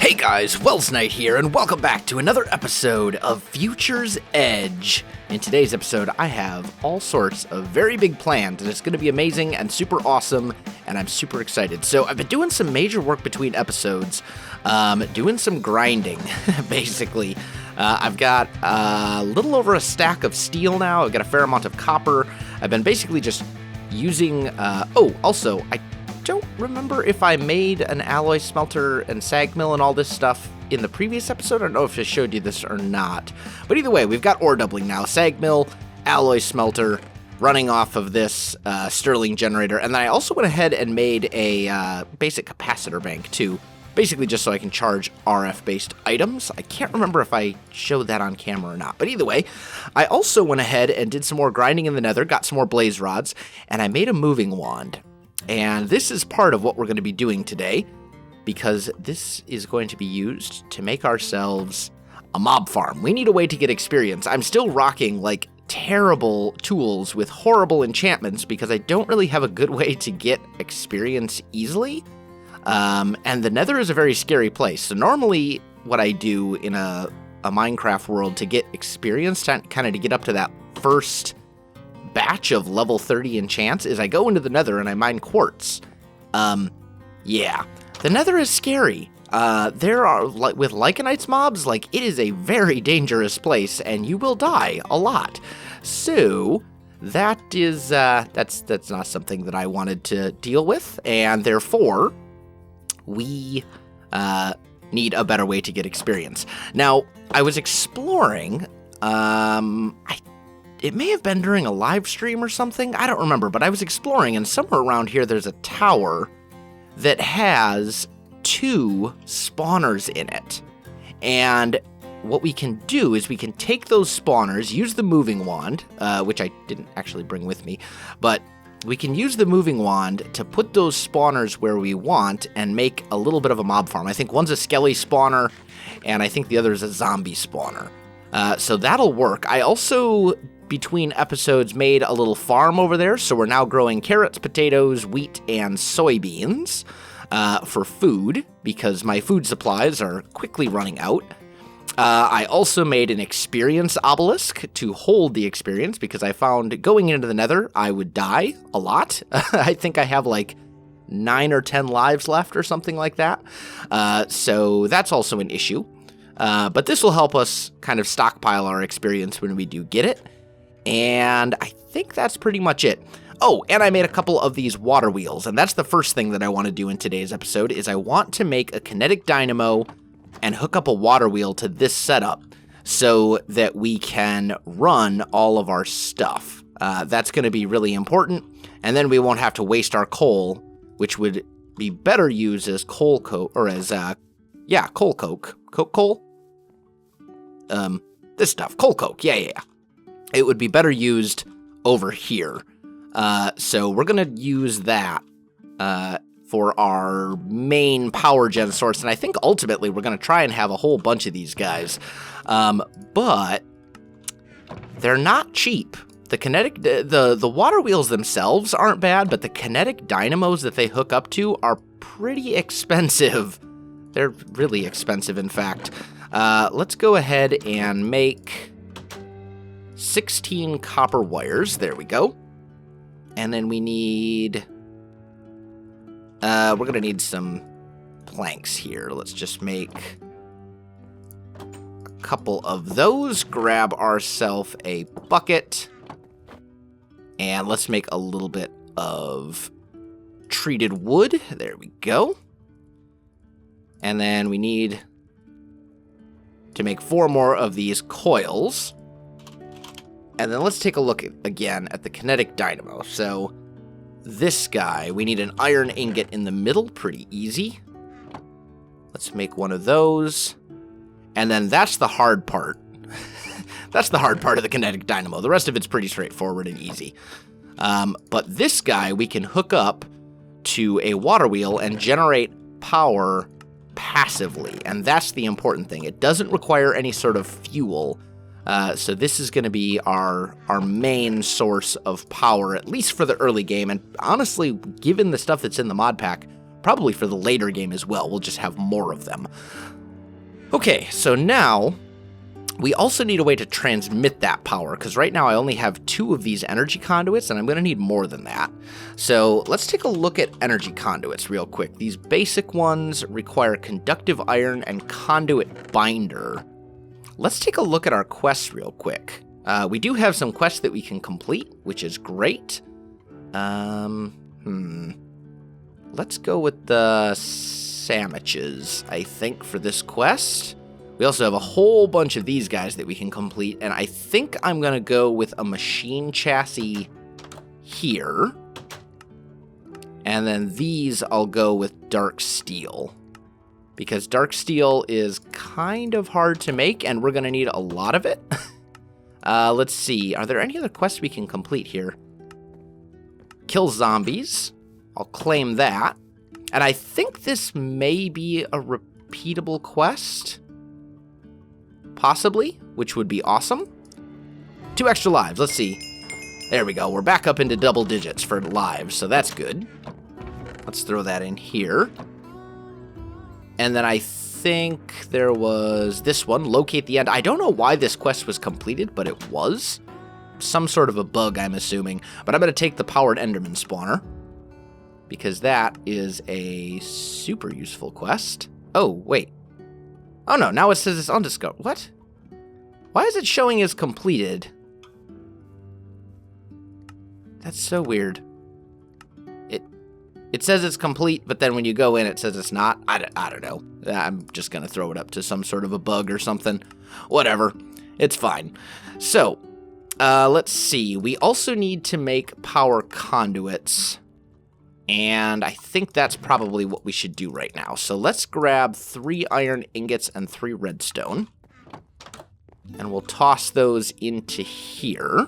Hey guys, Welsknight here, and welcome back to another episode of Future's Edge. In today's episode, I have all sorts of very big plans, and it's going to be amazing and super awesome, and I'm super excited. So I've been doing some major work between episodes, doing some grinding, basically. I've got a little over a stack of steel now. I've got a fair amount of copper. I've been basically just using, also, I don't remember if I made an alloy smelter and sag mill and all this stuff in the previous episode. I don't know if I showed you this or not. But either way, we've got ore doubling now. Sag mill, alloy smelter, running off of this Stirling generator. And then I also went ahead and made a basic capacitor bank too. Basically just so I can charge RF-based items. I can't remember if I showed that on camera or not. But either way, I also went ahead and did some more grinding in the nether, got some more blaze rods, and I made a moving wand. And this is part of what we're going to be doing today, because this is going to be used to make ourselves a mob farm. We need a way to get experience. I'm still rocking, like, terrible tools with horrible enchantments because I don't really have a good way to get experience easily. And the nether is a very scary place. So normally what I do in a Minecraft world to get experience, kind of to get up to that first batch of level 30 enchants, is I go into the nether and I mine quartz. Yeah, the nether is scary. There are, like, with Lycanites mobs, like, it is a very dangerous place and you will die a lot. So that is, that's not something that I wanted to deal with, and therefore we, need a better way to get experience. Now, I was exploring, it may have been during a live stream or something, I don't remember, but I was exploring, and somewhere around here there's a tower that has 2 spawners in it. And what we can do is we can take those spawners, use the moving wand, which I didn't actually bring with me, but we can use the moving wand to put those spawners where we want and make a little bit of a mob farm. I think one's a skelly spawner, and I think the other is a zombie spawner. So that'll work. I also, between episodes, made a little farm over there, so we're now growing carrots, potatoes, wheat, and soybeans for food, because my food supplies are quickly running out. I also made an experience obelisk to hold the experience, because I found going into the nether, I would die a lot. I think I have like 9 or 10 lives left or something like that. So that's also an issue. But this will help us kind of stockpile our experience when we do get it. And I think that's pretty much it. Oh, and I made a couple of these water wheels, and that's the first thing that I want to do in today's episode, is I want to make a kinetic dynamo and hook up a water wheel to this setup so that we can run all of our stuff. That's going to be really important, and then we won't have to waste our coal, which would be better used as coal coke, or as, coal coke. Coal? This stuff, coal coke, yeah. It would be better used over here. So we're going to use that for our main power gen source, and I think ultimately we're going to try and have a whole bunch of these guys. But they're not cheap. The kinetic, the water wheels themselves aren't bad, but the kinetic dynamos that they hook up to are pretty expensive. They're really expensive, in fact. Let's go ahead and make 16 copper wires. There we go. And then we need, we're going to need some planks here. Let's just make a couple of those. Grab ourselves a bucket. And let's make a little bit of treated wood. There we go. And then we need to make 4 more of these coils. And then let's take a look again at the kinetic dynamo. So this guy, we need an iron ingot in the middle, pretty easy. Let's make one of those. And then that's the hard part. That's the hard part of the kinetic dynamo. The rest of it's pretty straightforward and easy. But this guy we can hook up to a water wheel and generate power passively. And that's the important thing. It doesn't require any sort of fuel. So this is going to be our main source of power, at least for the early game. And honestly, given the stuff that's in the mod pack, probably for the later game as well. We'll just have more of them. Okay, so now we also need a way to transmit that power, because right now I only have 2 of these energy conduits, and I'm going to need more than that. So let's take a look at energy conduits real quick. These basic ones require conductive iron and conduit binder. Let's take a look at our quests real quick. We do have some quests that we can complete, which is great. Let's go with the sandwiches, I think, for this quest. We also have a whole bunch of these guys that we can complete, and I think I'm going to go with a machine chassis here. And then these I'll go with dark steel, because dark steel is kind of hard to make, and we're going to need a lot of it. Let's see. Are there any other quests we can complete here? Kill zombies. I'll claim that. And I think this may be a repeatable quest. Possibly, which would be awesome. 2 extra lives. Let's see. There we go. We're back up into double digits for lives, so that's good. Let's throw that in here. And then I think there was this one, locate the end. I don't know why this quest was completed, but it was. Some sort of a bug, I'm assuming. But I'm going to take the powered Enderman spawner, because that is a super useful quest. Oh, wait. Oh no, now it says it's undiscovered. What? Why is it showing as completed? That's so weird. It says it's complete, but then when you go in, it says it's not. I don't know. I'm just going to throw it up to some sort of a bug or something. Whatever. It's fine. So, let's see. We also need to make power conduits. And I think that's probably what we should do right now. So let's grab 3 iron ingots and 3 redstone. And we'll toss those into here.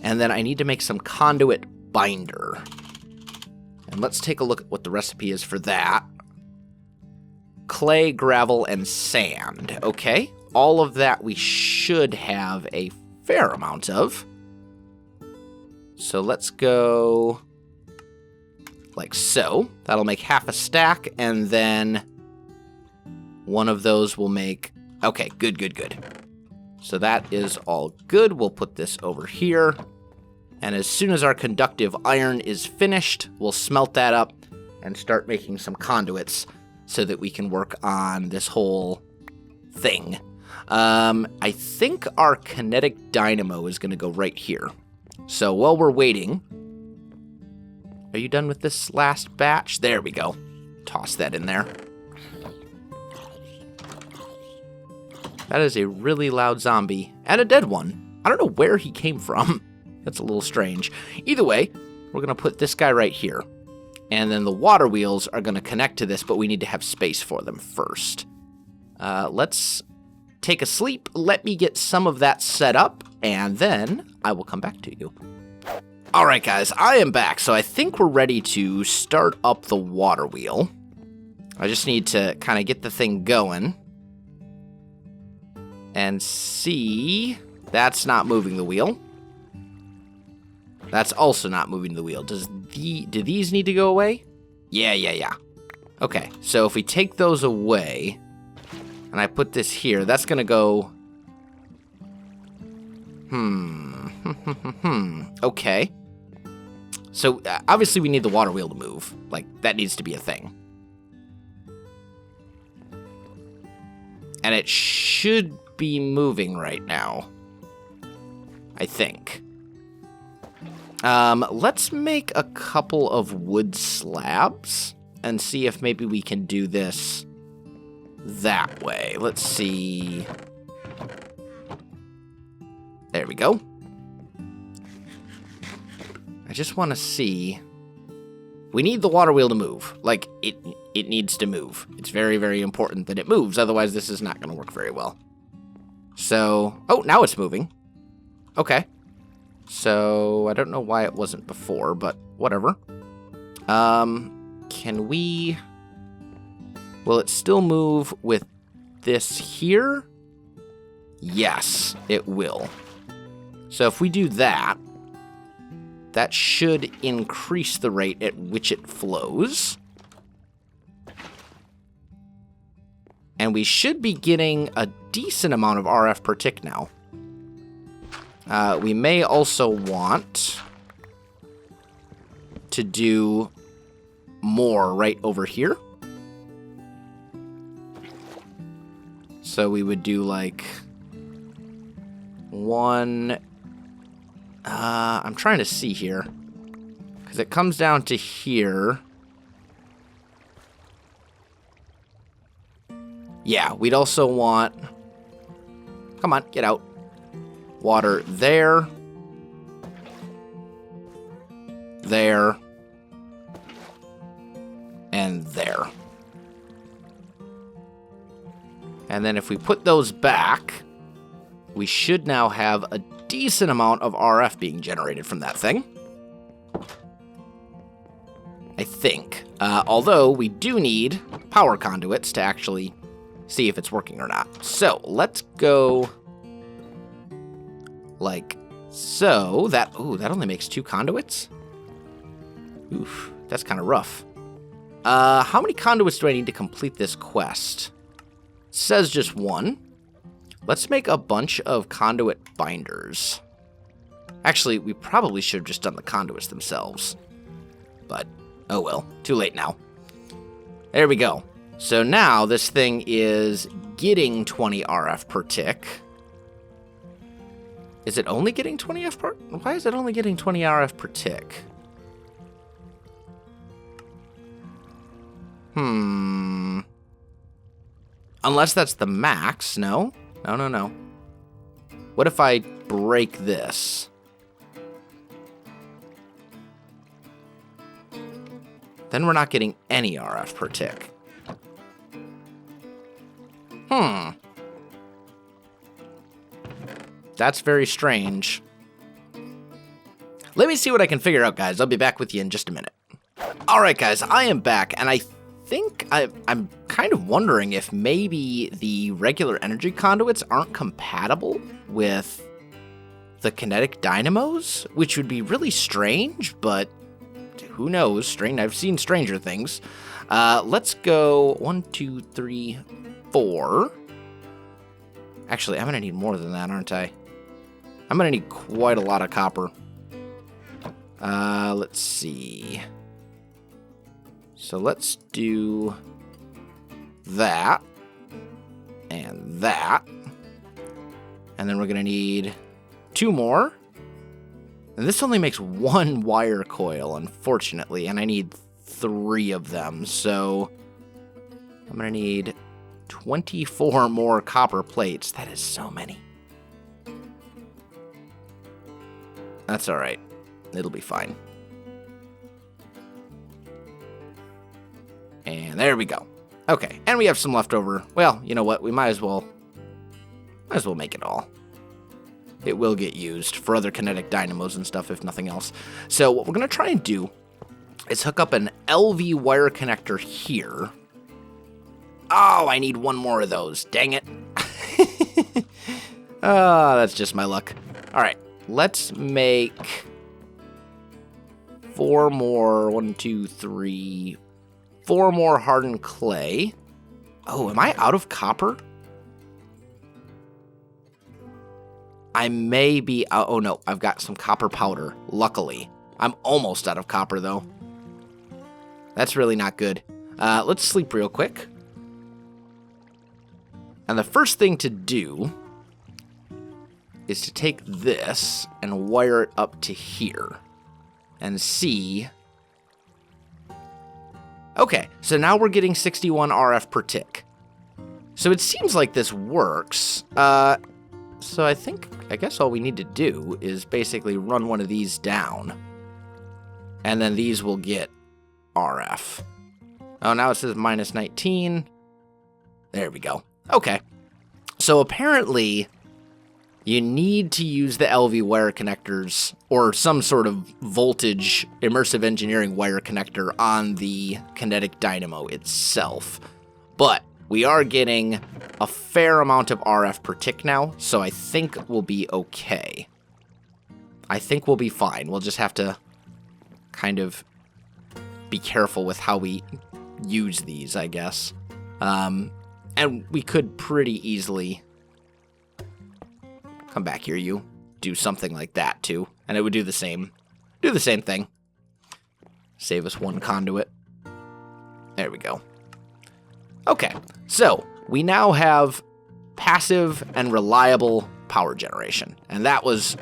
And then I need to make some conduit binder. And let's take a look at what the recipe is for that. Clay, gravel, and sand. Okay. All of that we should have a fair amount of. So let's go like so. That'll make half a stack, and then one of those will make... Okay, good. So that is all good. We'll put this over here. And as soon as our conductive iron is finished, we'll smelt that up and start making some conduits so that we can work on this whole thing. I think our kinetic dynamo is going to go right here. So while we're waiting... Are you done with this last batch? There we go. Toss that in there. That is a really loud zombie. And a dead one. I don't know where he came from. That's a little strange. Either way, we're going to put this guy right here. And then the water wheels are going to connect to this, but we need to have space for them first. Let's take a sleep. Let me get some of that set up, and then I will come back to you. All right, guys, I am back. So I think we're ready to start up the water wheel. I just need to kind of get the thing going. And see... That's not moving the wheel. That's also not moving the wheel. Do these need to go away? Yeah. Okay, so if we take those away, and I put this here, that's going to go... Okay. So, obviously we need the water wheel to move. Like, that needs to be a thing. And it should be moving right now. I think. Let's make a couple of wood slabs and see if maybe we can do this that way. Let's see. There we go. I just want to see. We need the water wheel to move. Like, it needs to move. It's very, very important that it moves. Otherwise, this is not going to work very well. So, oh, now it's moving. Okay. So, I don't know why it wasn't before, but whatever. Can we... Will it still move with this here? Yes, it will. So if we do that, that should increase the rate at which it flows. And we should be getting a decent amount of RF per tick now. We may also want to do more right over here. So we would do like one... I'm trying to see here. Because it comes down to here. Yeah, we'd also want... Come on, get out. Water there. There. And there. And then if we put those back, we should now have a decent amount of RF being generated from that thing. I think. Although we do need power conduits to actually see if it's working or not. So let's go like so. That only makes 2 conduits? Oof, that's kind of rough. How many conduits do I need to complete this quest? It says just 1. Let's make a bunch of conduit binders. Actually, we probably should have just done the conduits themselves. But, oh well, too late now. There we go. So now this thing is getting 20 RF per tick. Is it only getting 20 RF per... Why is it only getting 20 RF per tick? Unless that's the max, no? No. What if I break this? Then we're not getting any RF per tick. That's very strange. Let me see what I can figure out, guys. I'll be back with you in just a minute. Alright, guys, I am back, and I think I'm kind of wondering if maybe the regular energy conduits aren't compatible with the kinetic dynamos, which would be really strange, but who knows? Strange. I've seen stranger things. Let's go 1, 2, 3, 4. Actually, I'm going to need more than that, aren't I? I'm going to need quite a lot of copper. Let's see. So let's do that and that. And then we're going to need 2 more. And this only makes 1 wire coil, unfortunately, and I need 3 of them. So I'm going to need 24 more copper plates. That is so many. That's all right. It'll be fine. And there we go. Okay, and we have some left over. Well, you know what? We might as well make it all. It will get used for other kinetic dynamos and stuff, if nothing else. So what we're going to try and do is hook up an LV wire connector here. Oh, I need 1 more of those. Dang it. Oh, that's just my luck. All right, let's make 4 more. 1, 2, 3... 4 more hardened clay. Oh, am I out of copper? I may be out. Oh, no. I've got some copper powder, luckily. I'm almost out of copper, though. That's really not good. Let's sleep real quick. And the first thing to do is to take this and wire it up to here and see... Okay, so now we're getting 61 RF per tick. So it seems like this works. So I guess all we need to do is basically run one of these down. And then these will get RF. Oh, now it says minus 19. There we go. Okay. So apparently, you need to use the LV wire connectors or some sort of voltage immersive engineering wire connector on the kinetic dynamo itself. But we are getting a fair amount of RF per tick now, so I think we'll be okay. I think we'll be fine. We'll just have to kind of be careful with how we use these, I guess. And we could pretty easily come back here, you. Do something like that, too. And it would do the same thing. Save us one conduit. There we go. Okay, so we now have passive and reliable power generation. And that was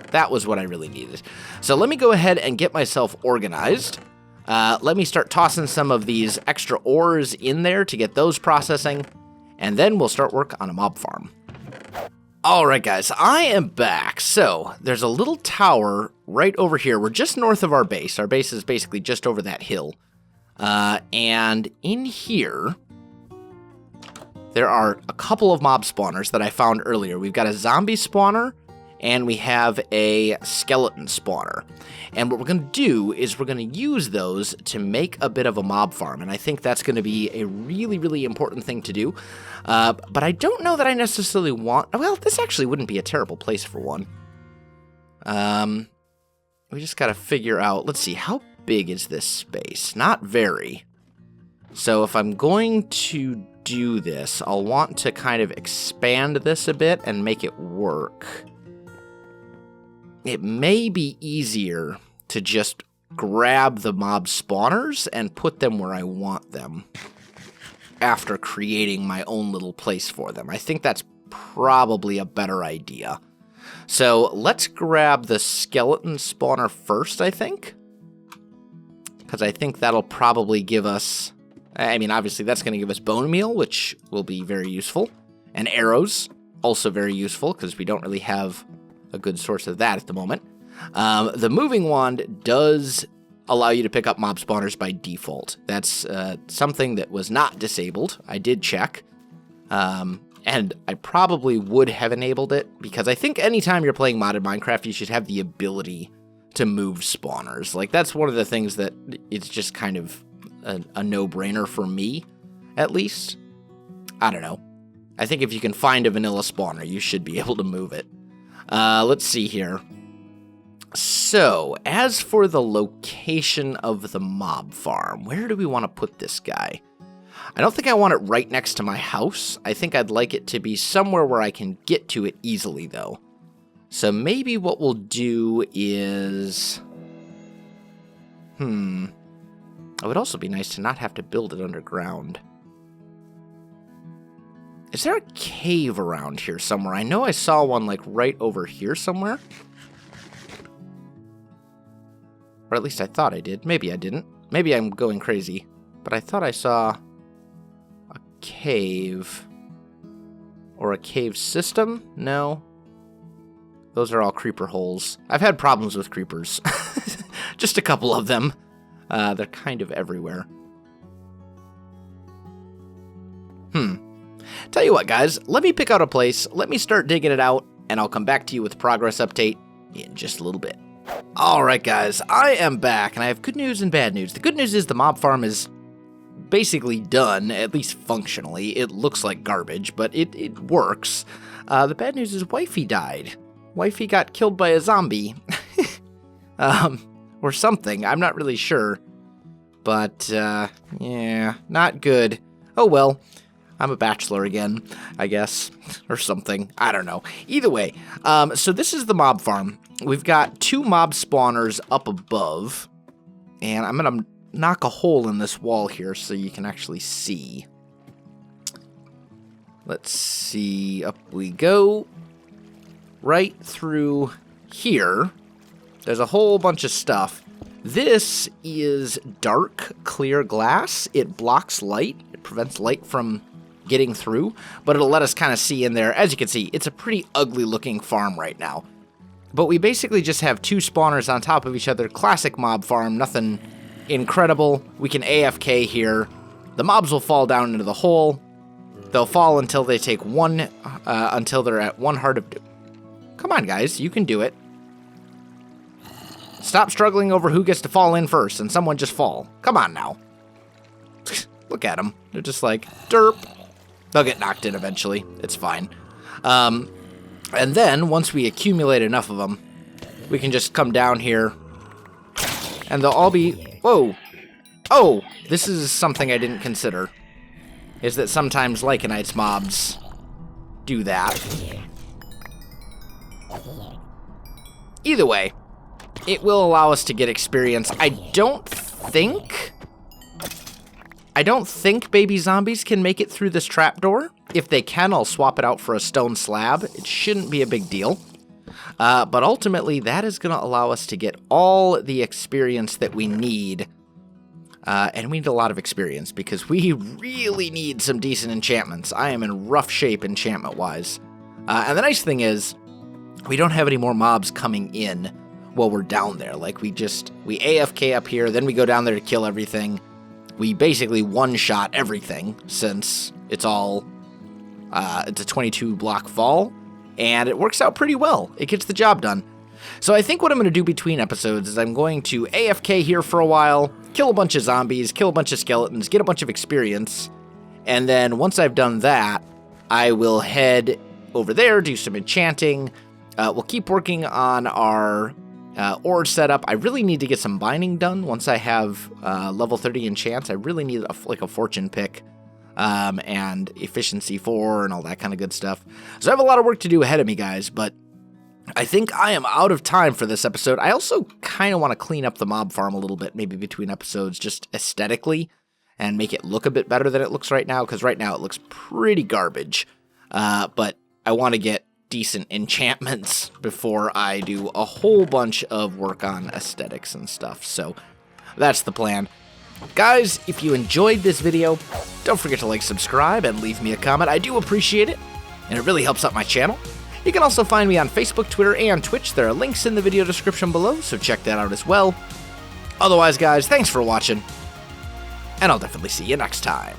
what I really needed. So let me go ahead and get myself organized. Let me start tossing some of these extra ores in there to get those processing. And then we'll start work on a mob farm. Alright guys, I am back. So, there's a little tower right over here. We're just north of our base. Our base is basically just over that hill. And in here, there are a couple of mob spawners that I found earlier. We've got a zombie spawner, and we have a skeleton spawner. And what we're going to do is we're going to use those to make a bit of a mob farm, and I think that's going to be a really, really important thing to do. But I don't know that I necessarily want... Well, this actually wouldn't be a terrible place for one. We just got to figure out... Let's see, how big is this space? Not very. So if I'm going to do this, I'll want to kind of expand this a bit and make it work. It may be easier to just grab the mob spawners and put them where I want them after creating my own little place for them. I think that's probably a better idea. So let's grab the skeleton spawner first, I think. Because I think that'll probably give us... I mean, obviously that's going to give us bone meal, which will be very useful. And arrows, also very useful, because we don't really have a good source of that at the moment. The moving wand does allow you to pick up mob spawners by default. That's something that was not disabled. I did check. And I probably would have enabled it, because I think anytime you're playing modded Minecraft, you should have the ability to move spawners. Like, that's one of the things that it's just kind of a no-brainer for me, at least. I don't know. I think if you can find a vanilla spawner, you should be able to move it. Let's see here. So, as for the location of the mob farm, where do we want to put this guy? I don't think I want it right next to my house. I think I'd like it to be somewhere where I can get to it easily, though. So maybe what we'll do is... It would also be nice to not have to build it underground. Is there a cave around here somewhere? I know I saw one, like, right over here somewhere. Or at least I thought I did. Maybe I didn't. Maybe I'm going crazy. But I thought I saw a cave. Or a cave system? No. Those are all creeper holes. I've had problems with creepers. Just a couple of them. They're kind of everywhere. Tell you what, guys. Let me pick out a place. Let me start digging it out. And I'll come back to you with a progress update in just a little bit. Alright, guys. I am back. And I have good news and bad news. The good news is the mob farm is basically done, at least functionally. It looks like garbage, but it works. The bad news is Wifey died. Wifey got killed by a zombie. Or something. I'm not really sure. But, yeah, not good. Oh well. I'm a bachelor again, I guess. Or something. I don't know. Either way. So this is the mob farm. We've got 2 mob spawners up above. And I'm going to knock a hole in this wall here so you can actually see. Let's see. Up we go. Right through here. There's a whole bunch of stuff. This is dark, clear glass. It blocks light. It prevents light from getting through, but it'll let us kind of see in there. As you can see, it's a pretty ugly looking farm right now. But we basically just have 2 spawners on top of each other. Classic mob farm, nothing incredible. We can AFK here. The mobs will fall down into the hole. They'll fall until they take until they're at 1 heart of... Come on, guys, you can do it. Stop struggling over who gets to fall in first, and someone just fall. Come on now. Look at them. They're just like, derp. They'll get knocked in eventually. It's fine. And then, once we accumulate enough of them, we can just come down here, and they'll all be... Whoa. Oh, this is something I didn't consider. is that sometimes Lycanite's mobs do that. Either way, it will allow us to get experience. I don't think baby zombies can make it through this trapdoor. If they can, I'll swap it out for a stone slab. It shouldn't be a big deal. But ultimately, that is going to allow us to get all the experience that we need. And we need a lot of experience because we really need some decent enchantments. I am in rough shape enchantment-wise. And the nice thing is, we don't have any more mobs coming in while we're down there. Like, we AFK up here, then we go down there to kill everything. We basically one-shot everything since it's all, it's a 22-block fall, and it works out pretty well. It gets the job done. So I think what I'm going to do between episodes is I'm going to AFK here for a while, kill a bunch of zombies, kill a bunch of skeletons, get a bunch of experience, and then once I've done that, I will head over there, do some enchanting. We'll keep working on our ore setup. I really need to get some binding done. Once I have level 30 enchants, I really need a fortune pick and efficiency 4 and all that kind of good stuff. So I have a lot of work to do ahead of me, guys, but I think I am out of time for this episode. I also kind of want to clean up the mob farm a little bit, maybe between episodes, just aesthetically, and make it look a bit better than it looks right now, because right now it looks pretty garbage. But I want to get decent enchantments before I do a whole bunch of work on aesthetics and stuff. So that's the plan. Guys, if you enjoyed this video, don't forget to like, subscribe, and leave me a comment. I do appreciate it, and it really helps out my channel. You can also find me on Facebook, Twitter, and Twitch. There are links in the video description below, so check that out as well. Otherwise, guys, thanks for watching, and I'll definitely see you next time.